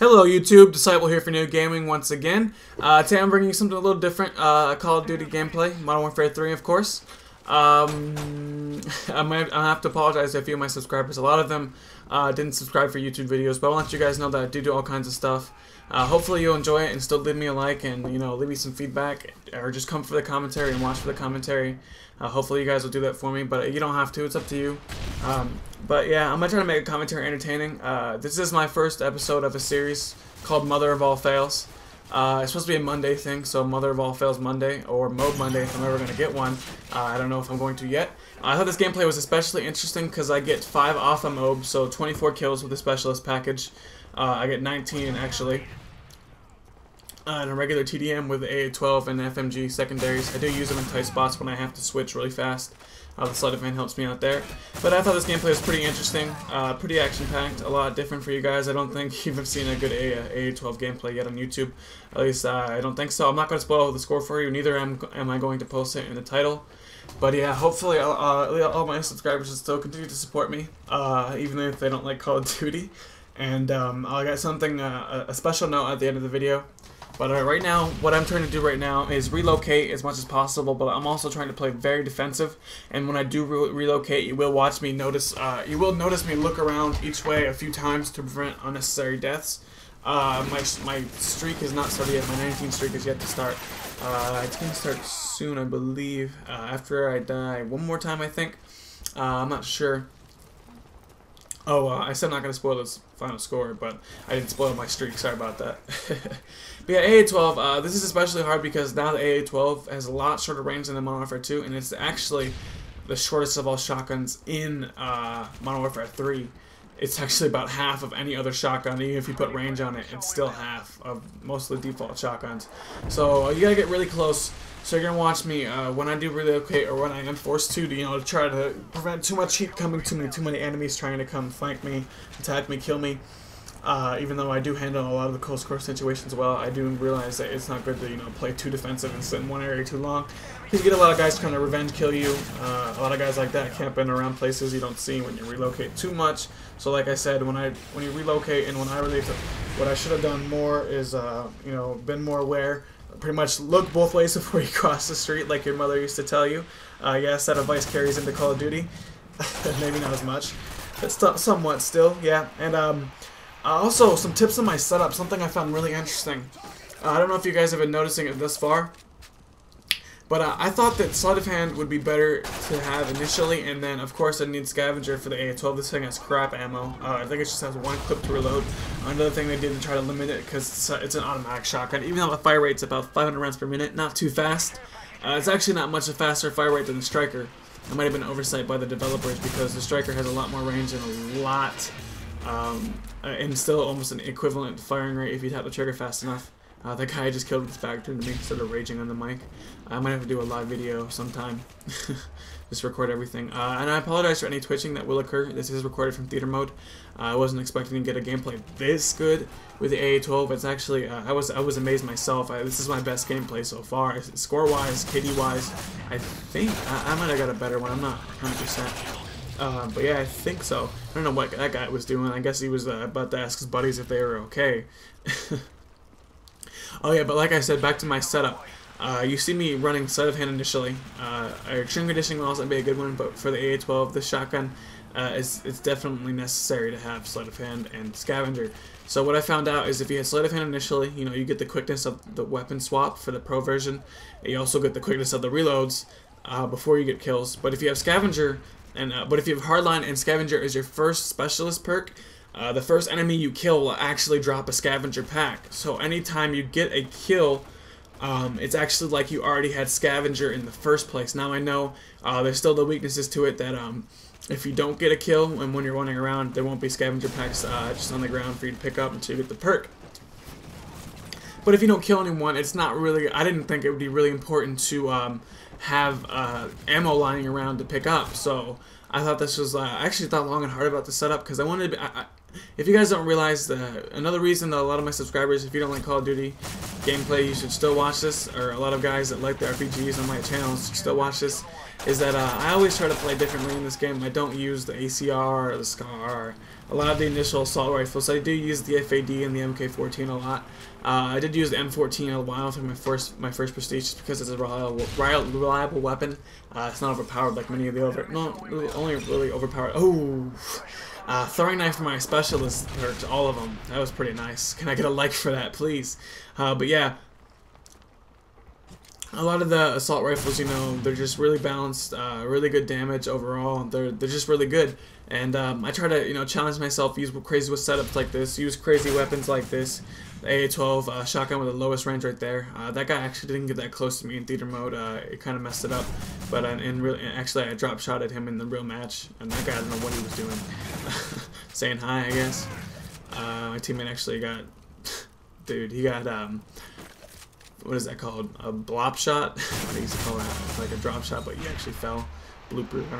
Hello YouTube, Disciple here for New Gaming once again. Today I'm bringing you something a little different, Call of Duty gameplay, Modern Warfare 3 of course. I have to apologize to a few of my subscribers. A lot of them didn't subscribe for YouTube videos, but I want you guys to know that I do all kinds of stuff. Hopefully you'll enjoy it and still leave me a like and, you know, leave me some feedback, or just come for the commentary and watch for the commentary. Hopefully you guys will do that for me, but you don't have to, it's up to you. But yeah, I'm going to try to make a commentary entertaining. This is my first episode of a series called Mother of All Fails. It's supposed to be a Monday thing, so Mother of All Fails Monday, or MOAB Monday if I'm ever going to get one. I don't know if I'm going to yet. I thought this gameplay was especially interesting because I get 5 off of MOAB, so 24 kills with the specialist package. I get 19 actually. And a regular TDM with AA12 and FMG secondaries. I do use them in tight spots when I have to switch really fast. The sleight of hand helps me out there. But I thought this gameplay was pretty interesting, pretty action-packed, a lot different for you guys. I don't think you've seen a good AA12 gameplay yet on YouTube. At least I don't think so. I'm not going to spoil the score for you, neither am I going to post it in the title. But yeah, hopefully all my subscribers will still continue to support me, even if they don't like Call of Duty. And I'll get something, a special note at the end of the video. But right now, what I'm trying to do right now is relocate as much as possible, but I'm also trying to play very defensive. And when I do relocate, you will watch me notice, you will notice me look around each way a few times to prevent unnecessary deaths. My streak is not started yet. My 19 streak is yet to start. It's going to start soon, I believe, after I die one more time, I think. I'm not sure. Oh, I said I'm not going to spoil this final score, but I didn't spoil my streak. Sorry about that. But yeah, AA12, this is especially hard because now the AA12 has a lot shorter range than the Modern Warfare 2, and it's actually the shortest of all shotguns in Modern Warfare 3. It's actually about half of any other shotgun. Even if you put range on it, it's still half of most of the default shotguns. So you gotta get really close. So you're gonna watch me when I do relocate, or when I am forced to, you know, to try to prevent too much heat coming to me, too many enemies trying to come flank me, attack me, kill me. Even though I do handle a lot of the close quarter situations well, I do realize that it's not good to, you know, play too defensive and sit in one area too long. Because you get a lot of guys trying to revenge kill you. A lot of guys like that camping around places you don't see when you relocate too much. So like I said, when you relocate and when I relocate, what I should have done more is, you know, been more aware. Pretty much look both ways before you cross the street, like your mother used to tell you. Yes, that advice carries into Call of Duty. Maybe not as much, but somewhat still, yeah. And also, some tips on my setup, something I found really interesting. I don't know if you guys have been noticing it this far, but I thought that sleight of hand would be better to have initially, and then of course I need scavenger for the AA12. This thing has crap ammo. I think it just has 1 clip to reload. Another thing they did to try to limit it, because it's an automatic shotgun, even though the fire rate's about 500 rounds per minute, not too fast. It's actually not much a faster fire rate than the Striker. It might have been an oversight by the developers, because the Striker has a lot more range and a lot, and still almost an equivalent firing rate if you tap the trigger fast enough. The guy I just killed with his back turned to me instead of raging on the mic. I might have to do a live video sometime. Just record everything. And I apologize for any twitching that will occur. This is recorded from theater mode. I wasn't expecting to get a gameplay this good with the AA12. It's actually, I was amazed myself. This is my best gameplay so far. Score-wise, KD-wise, I think I might have got a better one. I'm not 100%. But yeah, I think so. I don't know what that guy was doing. I guess he was about to ask his buddies if they were okay. Oh yeah, but like I said, back to my setup. You see me running sleight of hand initially. Extreme conditioning will also be a good one, but for the AA12, this shotgun, it's definitely necessary to have sleight of hand and scavenger. So what I found out is if you had sleight of hand initially, you know, you get the quickness of the weapon swap for the pro version. You also get the quickness of the reloads before you get kills. But if you have scavenger, but if you have hardline and scavenger is your first specialist perk, the first enemy you kill will actually drop a scavenger pack. So anytime you get a kill, it's actually like you already had scavenger in the first place. Now I know there's still the weaknesses to it that if you don't get a kill and when you're running around, there won't be scavenger packs just on the ground for you to pick up until you get the perk. But if you don't kill anyone, it's not really, I didn't think it would be really important to have ammo lying around to pick up. So I thought this was, I actually thought long and hard about the setup because I wanted to be, if you guys don't realize, another reason that a lot of my subscribers, if you don't like Call of Duty gameplay, you should still watch this, or a lot of guys that like the RPGs on my channel should still watch this, is that I always try to play differently in this game. I don't use the ACR or the SCAR, a lot of the initial assault rifles. I do use the FAD and the MK14 a lot. I did use the M14 a while for my first prestige, just because it's a reliable weapon. It's not overpowered like many of the only really overpowered. Oh, throwing knife for my specialist perks, all of them. That was pretty nice. Can I get a like for that, please? But yeah, a lot of the assault rifles, you know, they're just really balanced, really good damage overall. They're just really good, and I try to, you know, challenge myself, use crazy setups like this, use crazy weapons like this. The AA12 shotgun with the lowest range right there. That guy actually didn't get that close to me in theater mode. It kind of messed it up, but actually I drop shot at him in the real match, and that guy, I don't know what he was doing. Saying hi, I guess. My teammate actually got, dude, he got what is that called? A blop shot? What do you call that? Like a drop shot, but he actually fell. Blooper. I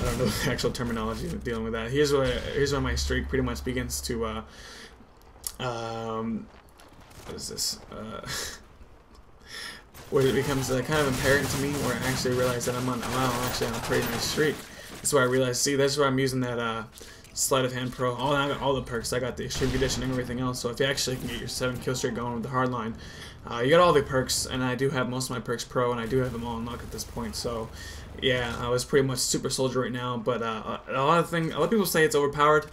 don't know the actual terminology of dealing with that. Here's where my streak pretty much begins to what is this? Where it becomes kind of apparent to me, where I actually realize that I'm actually on a pretty nice streak. That's where I realize. See, that's where I'm using that sleight of hand pro. I got all the perks. I got the extreme conditioning and everything else. So if you actually can get your 7 kill streak going with the hardline, you got all the perks, and I do have most of my perks pro, and I do have them all unlocked at this point. So yeah, I was pretty much super soldier right now. But a lot of people say it's overpowered.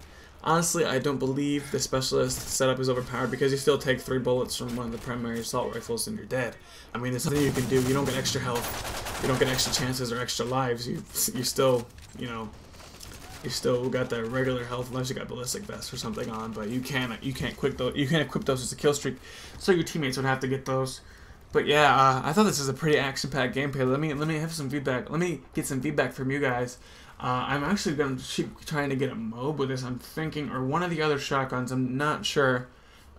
Honestly, I don't believe the specialist setup is overpowered, because you still take 3 bullets from one of the primary assault rifles and you're dead. I mean, there's nothing you can do. You don't get extra health. You don't get extra chances or extra lives. You still, you know, you still got the regular health unless you got ballistic vest or something on. But you can't equip those as a kill streak. So your teammates would have to get those. But yeah, I thought this was a pretty action-packed gameplay. Let me have some feedback. Let me get some feedback from you guys. I'm actually going to keep trying to get a MOAB with this, I'm thinking, or one of the other shotguns, I'm not sure.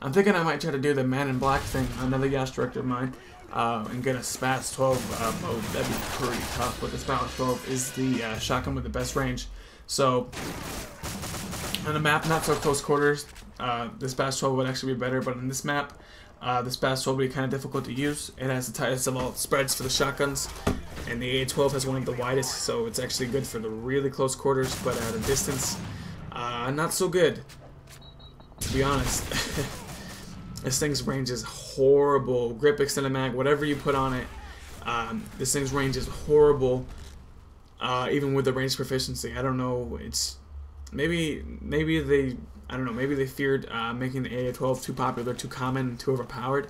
I'm thinking I might try to do the Man in Black thing, another Yash director of mine, and get a SPAS 12 MOAB. That'd be pretty tough, but the SPAS 12 is the shotgun with the best range. So, on a map, not so close quarters, the SPAS 12 would actually be better, but on this map, the SPAS 12 would be kind of difficult to use. It has the tightest of all spreads for the shotguns, and the AA12 has one of the widest, so it's actually good for the really close quarters, but at a distance, not so good, to be honest. This thing's range is horrible. Grip, extended mag, whatever you put on it, this thing's range is horrible, even with the range proficiency. I don't know, it's maybe they, I don't know, maybe they feared making the AA12 too popular, too common, too overpowered.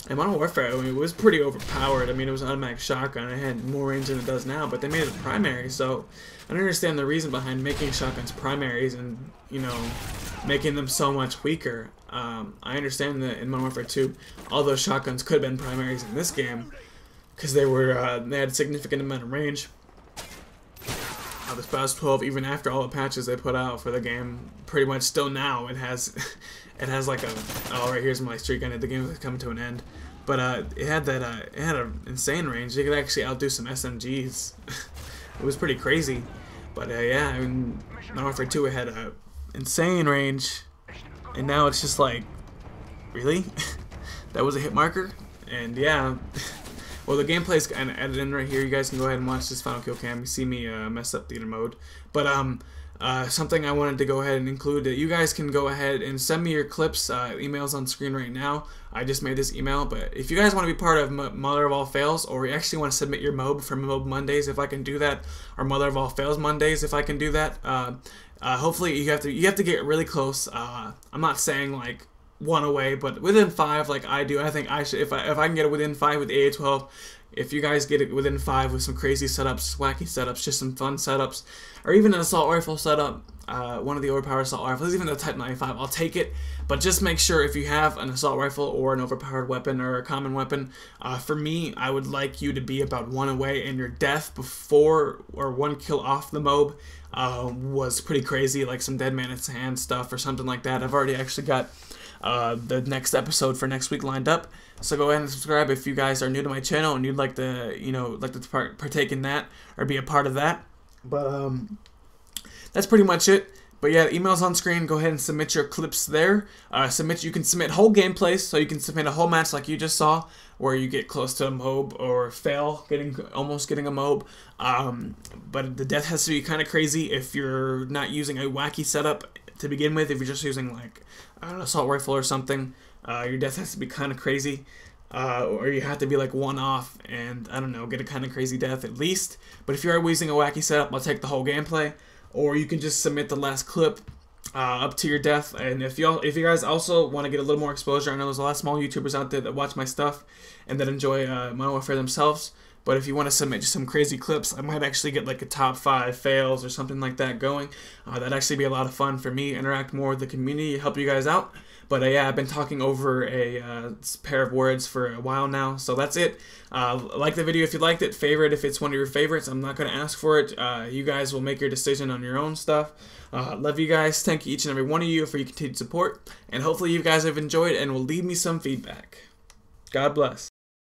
And Modern Warfare, I mean, it was pretty overpowered. I mean, it was an automatic shotgun. It had more range than it does now, but they made it a primary, so I don't understand the reason behind making shotguns primaries and, you know, making them so much weaker. I understand that in Modern Warfare 2, all those shotguns could have been primaries in this game, because they had a significant amount of range. The SPAS 12, even after all the patches they put out for the game, pretty much still now it has like a, oh, right here's my streak on it. The game is coming to an end, but it had an insane range. It could actually outdo some SMGs. It was pretty crazy, but yeah, I mean, Modern Warfare 2, it had a insane range, and now it's just like, really? That was a hit marker, and yeah. Well, the gameplay is kind of edited in right here. You guys can go ahead and watch this final kill cam. You see me mess up theater mode. But something I wanted to go ahead and include, that you guys can go ahead and send me your clips. Email's on screen right now. I just made this email. But if you guys want to be part of Mother of All Fails, or you actually want to submit your MOAB for MOAB Mondays, if I can do that, or Mother of All Fails Mondays, if I can do that, hopefully you have to get really close. I'm not saying like 1 away, but within 5, like I do. I think I should, if I can get it within 5 with AA12. If you guys get it within 5 with some crazy setups, wacky setups, just some fun setups, or even an assault rifle setup, one of the overpowered assault rifles, even the Type 95, I'll take it. But just make sure, if you have an assault rifle or an overpowered weapon or a common weapon, for me, I would like you to be about 1 away, and your death before or 1 kill off the MOAB was pretty crazy, like some dead man in its hand stuff or something like that. I've already actually got the next episode for next week lined up, so go ahead and subscribe if you guys are new to my channel and you'd like to, you know, partake in that or be a part of that. But that's pretty much it. But yeah, the email's on screen. Go ahead and submit your clips there. You can submit whole gameplays, so you can submit a whole match like you just saw, where you get close to a MOAB or fail, almost getting a MOAB. But the death has to be kind of crazy if you're not using a wacky setup to begin with. If you're just using like an assault rifle or something, your death has to be kind of crazy. Or you have to be like one off and, I don't know, get a kind of crazy death at least. But if you are using a wacky setup, I'll take the whole gameplay. Or you can just submit the last clip up to your death. And if you guys also want to get a little more exposure, I know there's a lot of small YouTubers out there that watch my stuff and that enjoy Modern Warfare themselves. But if you want to submit just some crazy clips, I might actually get like a top 5 fails or something like that going. That'd actually be a lot of fun for me, interact more with the community, help you guys out. But yeah, I've been talking over a pair of words for a while now, so that's it. Like the video if you liked it, favorite if it's one of your favorites. I'm not going to ask for it. You guys will make your decision on your own stuff. Love you guys. Thank you each and every one of you for your continued support. And hopefully you guys have enjoyed and will leave me some feedback. God bless.